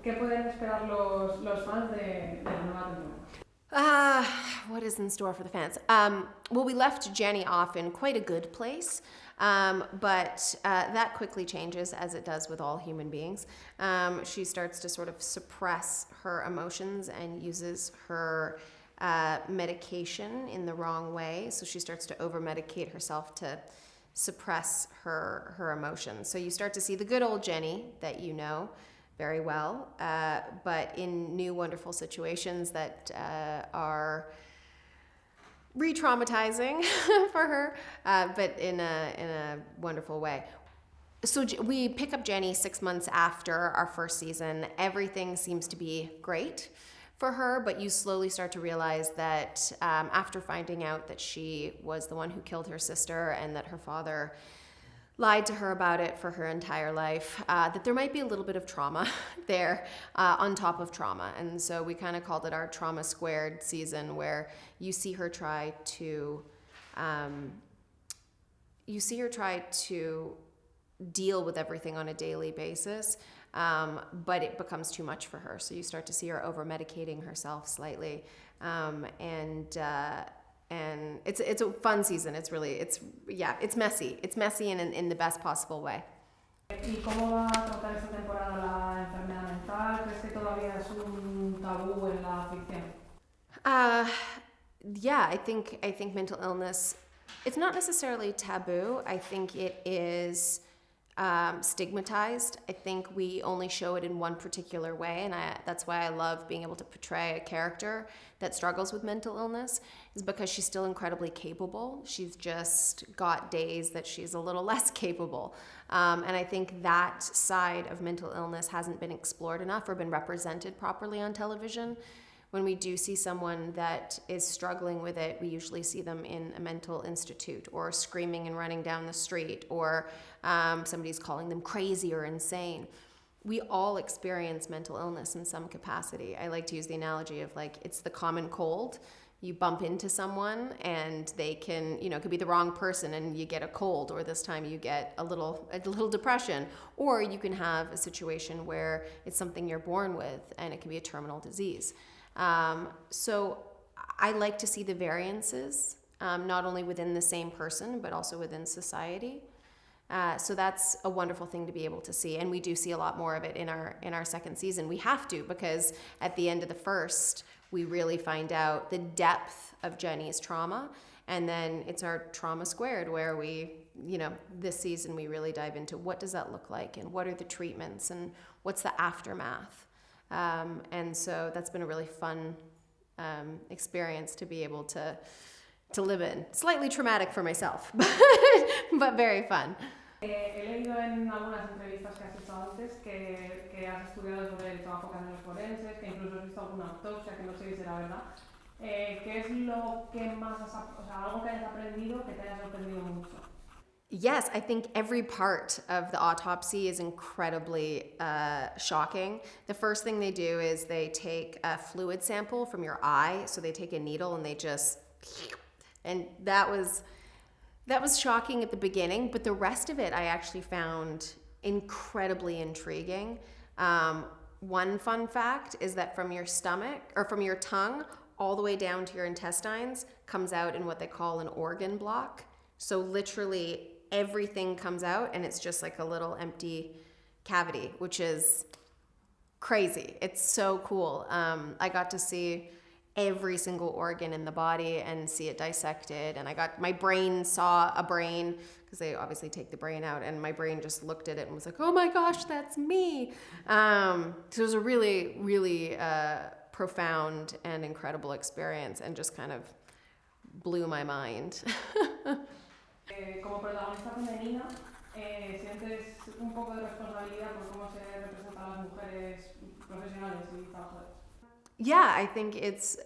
¿Qué pueden esperar los fans de la nueva temporada? What is in store for the fans? Well, we left Jenny off in quite a good place, but that quickly changes, as it does with all human beings. She starts to sort of suppress her emotions and uses her medication in the wrong way. So she starts to over-medicate herself to suppress her emotions. So you start to see the good old Jenny that you know very well, but in new wonderful situations that are re-traumatizing for her, but in a wonderful way. So we pick up Jenny 6 months after our first season. Everything seems to be great for her, but you slowly start to realize that after finding out that she was the one who killed her sister and that her father lied to her about it for her entire life, that there might be a little bit of trauma there on top of trauma. And so we kind of called it our trauma squared season, where you see her try to deal with everything on a daily basis, but it becomes too much for her. So you start to see her over-medicating herself slightly, and it's a fun season. It's messy. It's messy in the best possible way. ¿Y cómo va a tratar esta temporada la enfermedad mental? ¿Crees que todavía es un tabú en la ficción? Yeah, I think mental illness, it's not necessarily taboo. I think it is stigmatized. I think we only show it in one particular way, and that's why I love being able to portray a character that struggles with mental illness, is because she's still incredibly capable. She's just got days that she's a little less capable. And I think that side of mental illness hasn't been explored enough or been represented properly on television. When we do see someone that is struggling with it, we usually see them in a mental institute, or screaming and running down the street, or somebody's calling them crazy or insane. We all experience mental illness in some capacity. I like to use the analogy of, like, it's the common cold. You bump into someone and they can, it could be the wrong person and you get a cold, or this time you get a little depression, or you can have a situation where it's something you're born with and it can be a terminal disease. So I like to see the variances, not only within the same person, but also within society. So that's a wonderful thing to be able to see. And we do see a lot more of it in our second season. We have to, because at the end of the first, we really find out the depth of Jenny's trauma. And then it's our trauma squared, where we, this season we really dive into what does that look like, and what are the treatments, and what's the aftermath. And so that's been a really fun experience to be able to live in. Slightly traumatic for myself, but very fun. He leído en algunas entrevistas que has hecho antes que has estudiado sobre el trabajo que hacen los forenses, que incluso has visto alguna autopsia, que no sé si será verdad. ¿Qué es lo que más algo que hayas aprendido que te haya sorprendido mucho? Yes, I think every part of the autopsy is incredibly shocking. The first thing they do is they take a fluid sample from your eye. So they take a needle and and that was shocking at the beginning, but the rest of it I actually found incredibly intriguing. One fun fact is that from your stomach, or from your tongue all the way down to your intestines, comes out in what they call an organ block. So literally everything comes out and it's just like a little empty cavity, which is crazy. It's so cool. I got to see every single organ in the body and see it dissected, and my brain saw a brain, because they obviously take the brain out, and my brain just looked at it and was like, oh my gosh, that's me. So it was a really, really profound and incredible experience, and just kind of blew my mind. Como protagonista femenina, ¿sientes un poco de responsabilidad por cómo se representan las mujeres profesionales y trabajadoras? Yeah, I think it's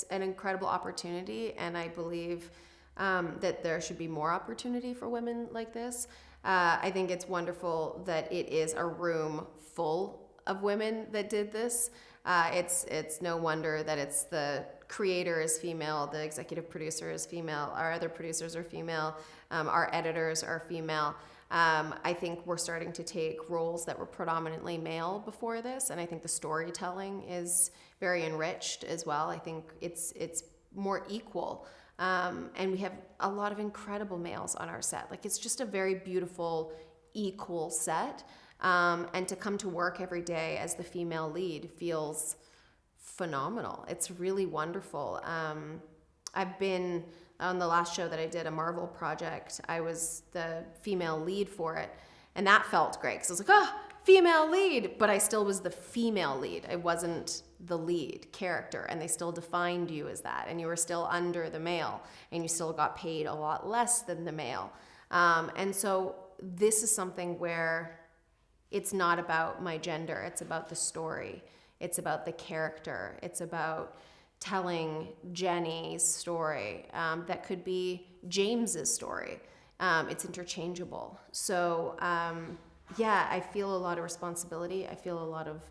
an incredible opportunity, and I believe that there should be more opportunity for women like this. I think it's wonderful that it is a room full of women that did this. It's no wonder that it's the creator is female, the executive producer is female, our other producers are female, our editors are female. I think we're starting to take roles that were predominantly male before this, and I think the storytelling is very enriched as well. I think it's more equal, and we have a lot of incredible males on our set. Like, it's just a very beautiful, equal set, and to come to work every day as the female lead feels phenomenal. It's really wonderful. I've been on the last show that I did, a Marvel project. I was the female lead for it, and that felt great because I was like, oh, female lead, but I still was the female lead. I wasn't the lead character, and they still defined you as that, and you were still under the male, and you still got paid a lot less than the male. And so this is something where it's not about my gender, it's about the story. It's about the character. It's about telling Jenny's story that could be James's story. It's interchangeable. So yeah, I feel a lot of responsibility. I feel a lot of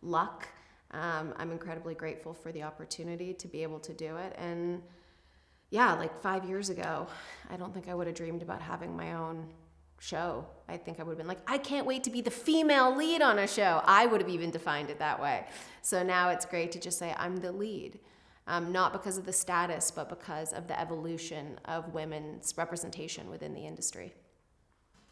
luck. I'm incredibly grateful for the opportunity to be able to do it. And yeah, like 5 years ago, I don't think I would have dreamed about having my own show. I think I would have been like, I can't wait to be the female lead on a show. I would have even defined it that way. So now it's great to just say I'm the lead, not because of the status, but because of the evolution of women's representation within the industry.